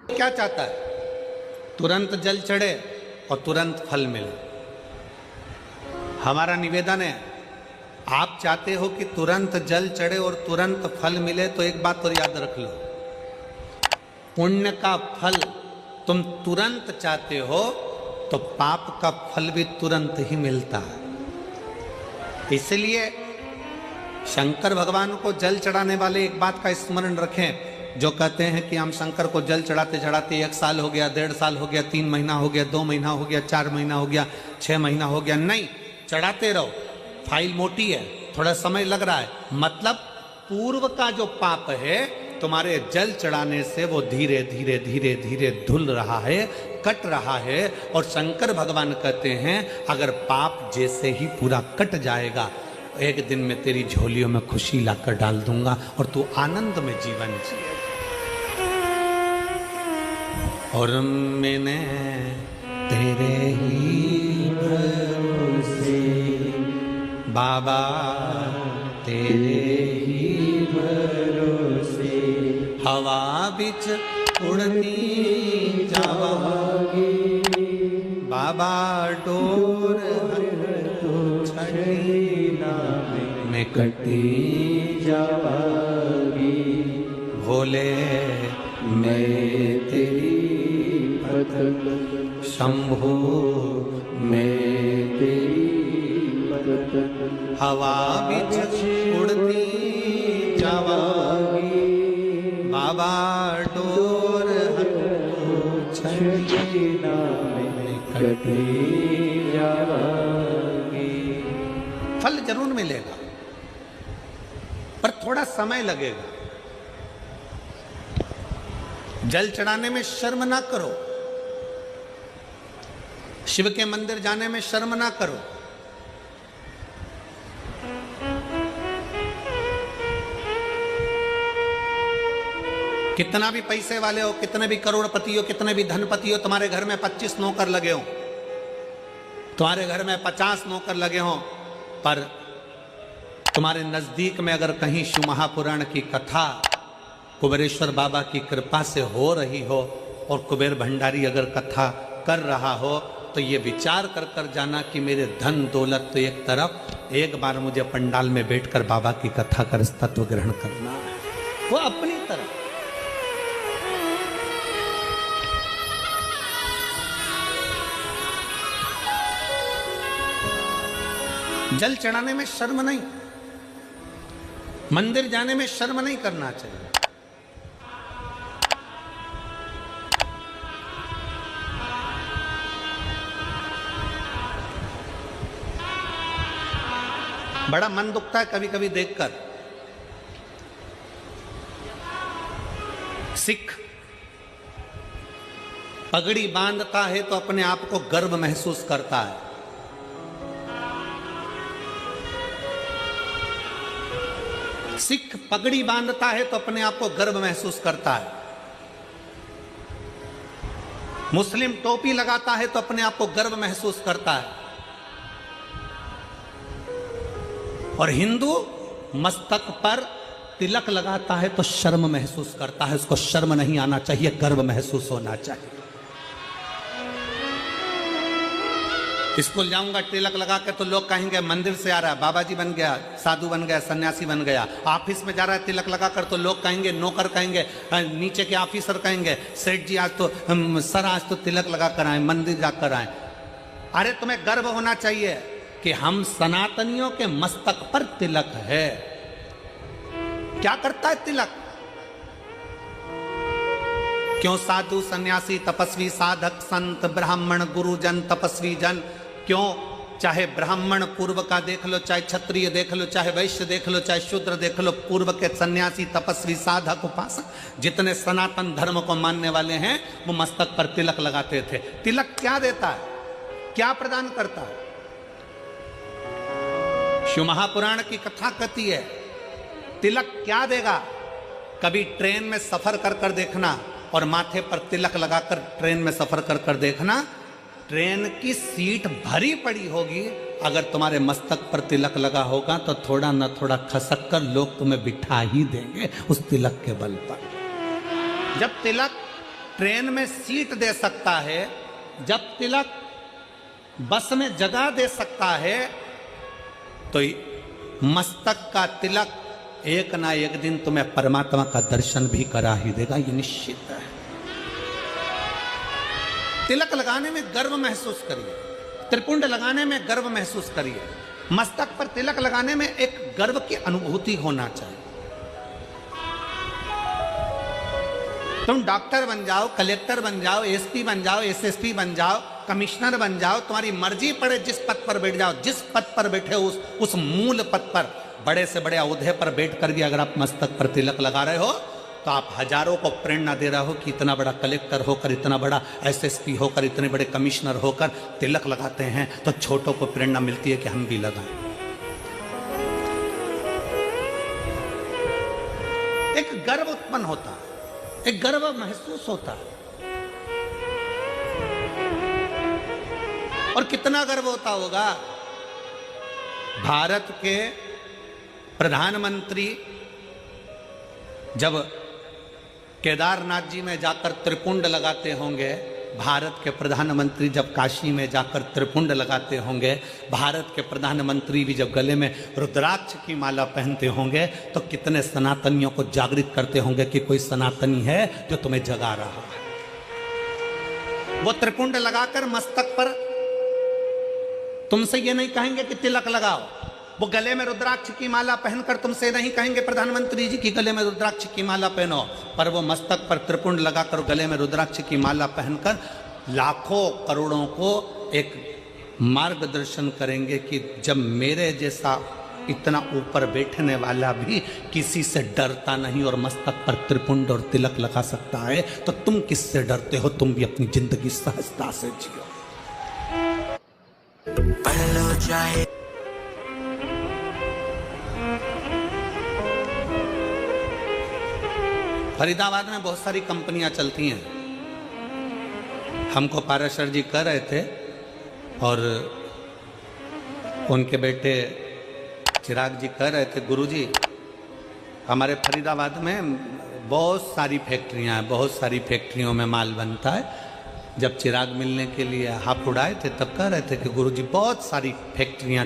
क्या चाहता है? तुरंत जल चढ़े और तुरंत फल मिले। हमारा निवेदन है, आप चाहते हो कि तुरंत जल चढ़े और तुरंत फल मिले, तो एक बात तो याद रख लो, पुण्य का फल तुम तुरंत चाहते हो तो पाप का फल भी तुरंत ही मिलता है। इसलिए शंकर भगवान को जल चढ़ाने वाले एक बात का स्मरण रखें, जो कहते हैं कि हम शंकर को जल चढ़ाते चढ़ाते 1 साल हो गया, 1.5 साल हो गया, 3 महीना हो गया, 2 महीना हो गया, 4 महीना हो गया, 6 महीना हो गया। नहीं, चढ़ाते रहो। फाइल मोटी है, थोड़ा समय लग रहा है, मतलब पूर्व का जो पाप है तुम्हारे जल चढ़ाने से वो धीरे धीरे धीरे धीरे धुल रहा है, कट रहा है। और शंकर भगवान कहते हैं अगर पाप जैसे ही पूरा कट जाएगा, एक दिन में तेरी झोलियों में खुशी लाकर डाल दूंगा और तू आनंद में जीवन जिए। और मैंने तेरे ही भरोसे बाबा, तेरे ही भरोसे हवा बिच उड़ती जावागी, बाबा डोर में कटी जावागी, भोले मैं तेरी भक्त, शंभो मैं तेरी भक्त, हवा बिच उड़ती जावागी, बाबा डोर छड़ीना में कटी जावागी। फल जरूर मिलेगा पर थोड़ा समय लगेगा। जल चढ़ाने में शर्म ना करो, शिव के मंदिर जाने में शर्म ना करो। कितना भी पैसे वाले हो, कितने भी करोड़पति हो, कितने भी धनपति हो, तुम्हारे घर में 25 नौकर लगे हो, तुम्हारे घर में 50 नौकर लगे हो, पर तुम्हारे नजदीक में अगर कहीं शिव महापुराण की कथा कुबेरेश्वर बाबा की कृपा से हो रही हो और कुबेर भंडारी अगर कथा कर रहा हो, तो ये विचार कर कर जाना कि मेरे धन दौलत तो एक तरफ, एक बार मुझे पंडाल में बैठकर बाबा की कथा कर तत्व ग्रहण करना है, वो अपनी तरफ। जल चढ़ाने में शर्म नहीं, मंदिर जाने में शर्म नहीं करना चाहिए। बड़ा मन दुखता है कभी कभी देखकर, सिख पगड़ी बांधता है तो अपने आप को गर्व महसूस करता है, सिख पगड़ी बांधता है तो अपने आप को गर्व महसूस करता है, मुस्लिम टोपी लगाता है तो अपने आप को गर्व महसूस करता है, और हिंदू मस्तक पर तिलक लगाता है तो शर्म महसूस करता है। उसको शर्म नहीं आना चाहिए, गर्व महसूस होना चाहिए। स्कूल जाऊंगा तिलक लगा के तो लोग कहेंगे मंदिर से आ रहा है, बाबा जी बन गया, साधु बन गया, सन्यासी बन गया। ऑफिस में जा रहा है तिलक लगा कर तो लोग कहेंगे, नौकर कहेंगे, नीचे के ऑफिसर कहेंगे, सेठ जी आज तो सर आज तो तिलक लगा कर आए, मंदिर जाकर आए। अरे तुम्हें गर्व होना चाहिए कि हम सनातनियों के मस्तक पर तिलक है। क्या करता है तिलक? क्यों साधु सन्यासी तपस्वी साधक संत ब्राह्मण गुरुजन तपस्वी जन, क्यों चाहे ब्राह्मण पूर्व का देख लो, चाहे क्षत्रिय देख लो, चाहे वैश्य देख लो, चाहे शूद्र देख लो, पूर्व के सन्यासी तपस्वी साधक उपासक जितने सनातन धर्म को मानने वाले हैं वो मस्तक पर तिलक लगाते थे। तिलक क्या देता है, क्या प्रदान करता है? शिव महापुराण की कथा कहती है तिलक क्या देगा। कभी ट्रेन में सफर कर कर देखना और माथे पर तिलक लगाकर ट्रेन में सफर कर कर देखना, ट्रेन की सीट भरी पड़ी होगी, अगर तुम्हारे मस्तक पर तिलक लगा होगा तो थोड़ा न थोड़ा खसक कर लोग तुम्हें बिठा ही देंगे उस तिलक के बल पर। जब तिलक ट्रेन में सीट दे सकता है, जब तिलक बस में जगह दे सकता है, तो मस्तक का तिलक एक ना एक दिन तुम्हें परमात्मा का दर्शन भी करा ही देगा, ये निश्चित है। तिलक लगाने में गर्व महसूस करिए, त्रिपुंड लगाने में गर्व महसूस करिए, मस्तक पर तिलक लगाने में एक गर्व की अनुभूति होना चाहिए। तुम डॉक्टर बन जाओ, कलेक्टर बन जाओ, एसपी बन जाओ, एसएसपी बन जाओ, कमिश्नर बन जाओ, तुम्हारी मर्जी पड़े जिस पद पर बैठ जाओ, जिस पद पर बैठे उस मूल पद पर, बड़े से बड़े औहदे पर बैठ कर भी अगर आप मस्तक पर तिलक लगा रहे हो, तो आप हजारों को प्रेरणा दे रहे हो कि इतना बड़ा कलेक्टर होकर, इतना बड़ा एसएसपी होकर, इतने बड़े कमिश्नर होकर तिलक लगाते हैं, तो छोटों को प्रेरणा मिलती है कि हम भी लगाएं। एक गर्व उत्पन्न होता है, एक गर्व महसूस होता है। और कितना गर्व होता होगा, भारत के प्रधानमंत्री जब केदारनाथ जी में जाकर त्रिपुंड लगाते होंगे, भारत के प्रधानमंत्री जब काशी में जाकर त्रिपुंड लगाते होंगे, भारत के प्रधानमंत्री भी जब गले में रुद्राक्ष की माला पहनते होंगे, तो कितने सनातनियों को जागृत करते होंगे कि कोई सनातनी है जो तुम्हें जगा रहा है। वो त्रिपुंड लगाकर मस्तक पर तुमसे ये नहीं कहेंगे कि तिलक लगाओ, वो गले में रुद्राक्ष की माला पहनकर तुमसे नहीं कहेंगे प्रधानमंत्री जी की गले में रुद्राक्ष की माला पहनो, पर वो मस्तक पर त्रिपुंड लगाकर गले में रुद्राक्ष की माला पहनकर लाखों करोड़ों को एक मार्गदर्शन करेंगे कि जब मेरे जैसा इतना ऊपर बैठने वाला भी किसी से डरता नहीं और मस्तक पर त्रिपुंड और तिलक लगा सकता है, तो तुम किससे डरते हो? तुम भी अपनी जिंदगी सहजता से जियो। फरीदाबाद में बहुत सारी कंपनियां चलती हैं। हमको पाराशर जी कह रहे थे और उनके बेटे चिराग जी कह रहे थे, गुरुजी हमारे फरीदाबाद में बहुत सारी फैक्ट्रियां हैं, बहुत सारी फैक्ट्रियों में माल बनता है। जब चिराग मिलने के लिए हाथ उड़ाए थे तब कह रहे थे कि गुरुजी बहुत सारी फैक्ट्रियां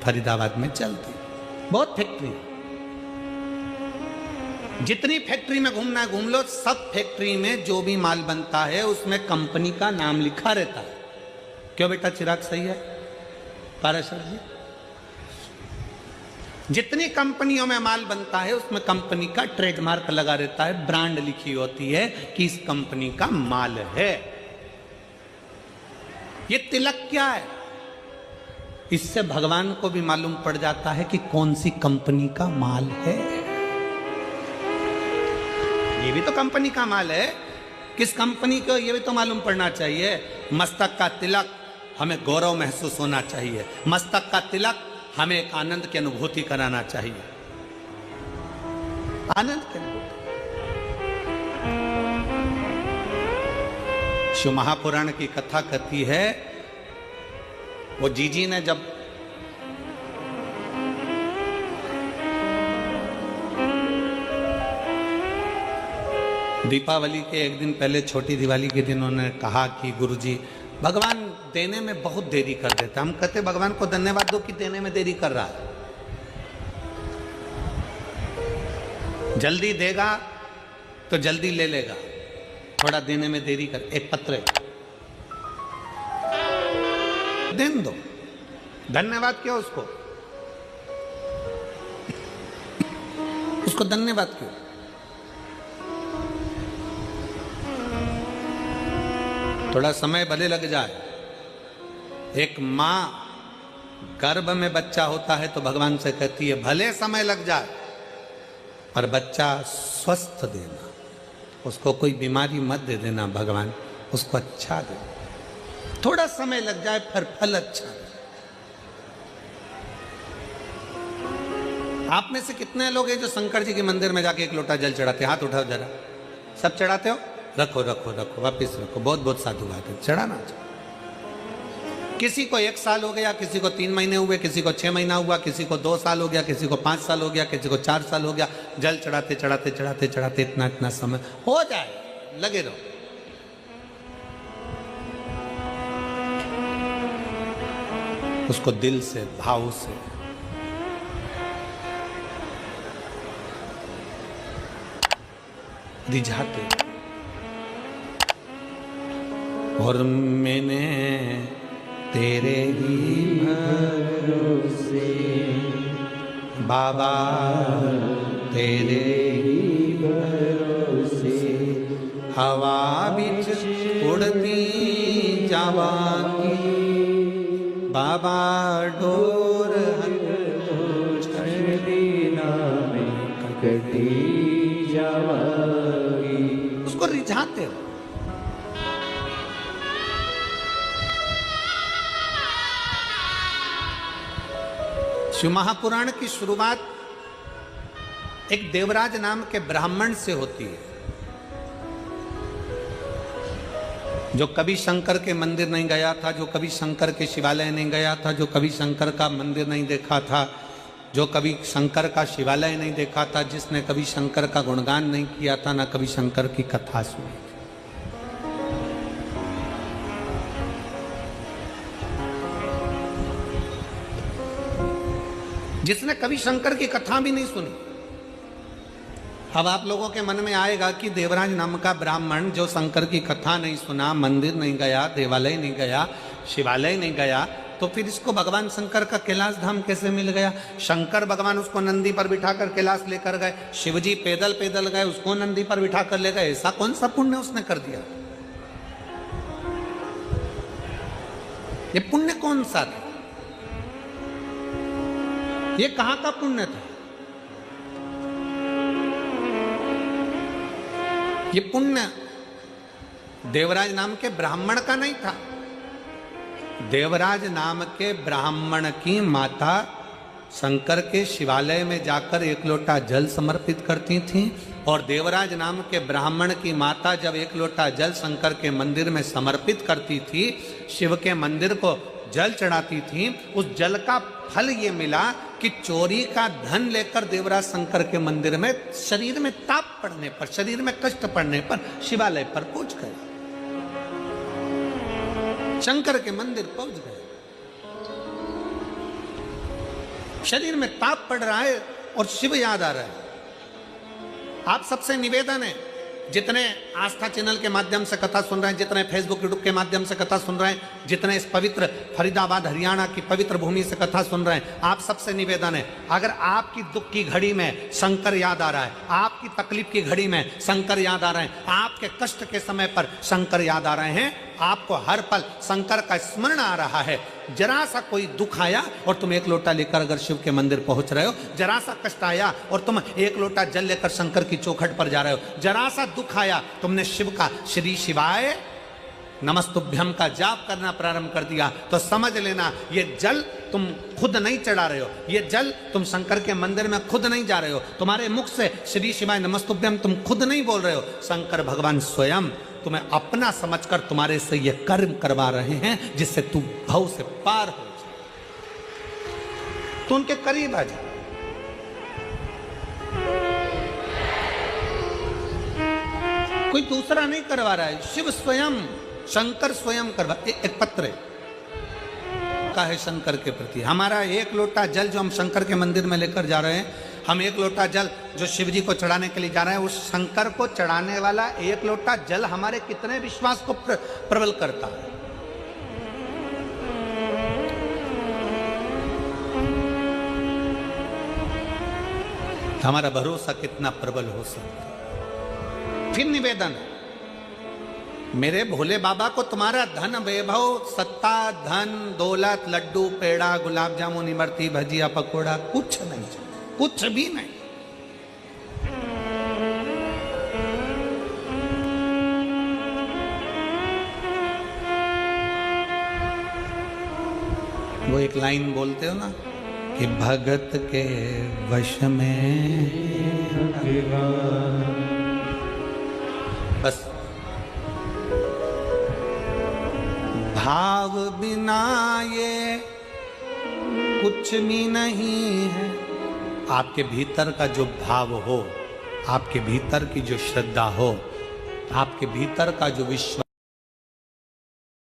फरीदाबाद में चलती, बहुत फैक्ट्री, जितनी फैक्ट्री में घूमना है घूम लो, सब फैक्ट्री में जो भी माल बनता है उसमें कंपनी का नाम लिखा रहता है। क्यों बेटा चिराग, सही है पाराशर जी? जितनी कंपनियों में माल बनता है उसमें कंपनी का ट्रेडमार्क लगा रहता है, ब्रांड लिखी होती है कि इस कंपनी का माल है। ये तिलक क्या है? इससे भगवान को भी मालूम पड़ जाता है कि कौन सी कंपनी का माल है। ये भी तो कंपनी का माल है, किस कंपनी को ये भी तो मालूम पड़ना चाहिए। मस्तक का तिलक हमें गौरव महसूस होना चाहिए, मस्तक का तिलक हमें एक आनंद की अनुभूति कराना चाहिए, आनंद की अनुभूति। शिव महापुराण की कथा कहती है, वो जीजी ने जब दीपावली के एक दिन पहले, छोटी दिवाली के दिन उन्होंने कहा कि गुरुजी भगवान देने में बहुत देरी कर देता। हम कहते भगवान को धन्यवाद दो कि देने में देरी कर रहा है, जल्दी देगा तो जल्दी ले लेगा, थोड़ा देने में देरी कर। एक पत्र देन दो, धन्यवाद क्यों उसको, उसको धन्यवाद क्यों? थोड़ा समय भले लग जाए। एक माँ गर्भ में बच्चा होता है तो भगवान से कहती है भले समय लग जाए पर बच्चा स्वस्थ देना, उसको कोई बीमारी मत दे देना भगवान, उसको अच्छा दे। थोड़ा समय लग जाए फिर फल अच्छा दे। आप में से कितने लोग हैं जो शंकर जी के मंदिर में जाके एक लोटा जल चढ़ाते? हाथ उठाओ जरा। सब चढ़ाते हो? रखो रखो रखो, वापिस रखो। बहुत बहुत साधुवाद है, चढ़ाना चाहिए। किसी को 1 साल हो गया, किसी को 3 महीने हुए, किसी को 6 महीना हुआ, किसी को 2 साल हो गया, किसी को 5 साल हो गया, किसी को 4 साल हो गया। जल चढ़ाते चढ़ाते चढ़ाते चढ़ाते इतना इतना समय हो जाए, लगे रहो। उसको दिल से, भाव से। रिझाते। और मैंने तेरे ही भरोसे बाबा, तेरे ही भरोसे हवा बिच उड़ती जावांगी बाबा, डोर छड़ीना में कटी जावांगी। उसको रिझाते हो। शिव महापुराण की शुरुआत एक देवराज नाम के ब्राह्मण से होती है, जो कभी शंकर के मंदिर नहीं गया था, जो कभी शंकर के शिवालय नहीं गया था, जो कभी शंकर का मंदिर नहीं देखा था, जो कभी शंकर का शिवालय नहीं देखा था, जिसने कभी शंकर का गुणगान नहीं किया था, ना कभी शंकर की कथा सुनी। जिसने कभी शंकर की कथा भी नहीं सुनी। अब आप लोगों के मन में आएगा कि देवराज नाम का ब्राह्मण जो शंकर की कथा नहीं सुना, मंदिर नहीं गया, देवालय नहीं गया, शिवालय नहीं गया, तो फिर इसको भगवान शंकर का कैलाश धाम कैसे मिल गया? शंकर भगवान उसको नंदी पर बिठाकर कैलाश लेकर गए, शिवजी पैदल पैदल गए, उसको नंदी पर बिठाकर ले गए। ऐसा कौन सा पुण्य उसने कर दिया? ये पुण्य कौन सा था? ये कहां का पुण्य था? ये पुण्य देवराज नाम के ब्राह्मण का नहीं था। देवराज नाम के ब्राह्मण की माता शंकर के शिवालय में जाकर एक लोटा जल समर्पित करती थी, और देवराज नाम के ब्राह्मण की माता जब एक लोटा जल शंकर के मंदिर में समर्पित करती थी, शिव के मंदिर को जल चढ़ाती थी, उस जल का फल ये मिला कि चोरी का धन लेकर देवराज शंकर के मंदिर में शरीर में ताप पड़ने पर, शरीर में कष्ट पड़ने पर शिवालय पर पहुंच गए, शंकर के मंदिर पहुंच गए। शरीर में ताप पड़ रहा है और शिव याद आ रहा है। आप सबसे निवेदन है, जितने आस्था चैनल के माध्यम से कथा सुन रहे हैं, जितने फेसबुक यूट्यूब के माध्यम से कथा सुन रहे हैं, जितने इस पवित्र फरीदाबाद हरियाणा की पवित्र भूमि से कथा सुन रहे हैं, आप सबसे निवेदन है, अगर आपकी दुख की घड़ी में शंकर याद आ रहा है, आपकी तकलीफ की घड़ी में शंकर याद आ रहे हैं, आपके कष्ट के समय पर शंकर याद आ रहे हैं, आपको हर पल शंकर का स्मरण आ रहा है, जरा सा कोई दुख आया और तुम एक लोटा लेकर अगर शिव के मंदिर पहुंच रहे हो, जरा सा कष्ट आया और तुम एक लोटा जल लेकर शंकर की चौखट पर जा रहे हो, जरा सा दुख आया, तुमने शिव का श्री शिवाय नमस्तुभ्यम का जाप करना प्रारंभ कर दिया, तो समझ लेना ये जल तुम खुद नहीं चढ़ा रहे हो, ये जल तुम शंकर के मंदिर में खुद नहीं जा रहे हो, तुम्हारे मुख से श्री शिवाय नमस्तुभ्यम तुम खुद नहीं बोल रहे हो, शंकर भगवान स्वयं तुम्हें अपना समझकर तुम्हारे से ये कर्म करवा रहे हैं, जिससे तू भव से पार हो जाए। तो उनके करीब आ जा। कोई दूसरा नहीं करवा रहा है, शिव स्वयं, शंकर स्वयं करवा। एक पत्र का है शंकर के प्रति, हमारा एक लोटा जल जो हम शंकर के मंदिर में लेकर जा रहे हैं, हम एक लोटा जल जो शिव जी को चढ़ाने के लिए जा रहे हैं, उस शंकर को चढ़ाने वाला एक लोटा जल हमारे कितने विश्वास को प्रबल करता है। हमारा भरोसा कितना प्रबल हो सकता है। फिर निवेदन, मेरे भोले बाबा को तुम्हारा धन वैभव सत्ता धन दौलत लड्डू पेड़ा गुलाब जामुन इमरती भजिया पकोड़ा कुछ नहीं चाहिए, कुछ भी नहीं। वो एक लाइन बोलते हो ना कि भगत के वश में बस भाव बिना ये कुछ भी नहीं है। आपके भीतर का जो भाव हो, आपके भीतर की जो श्रद्धा हो, आपके भीतर का जो विश्वास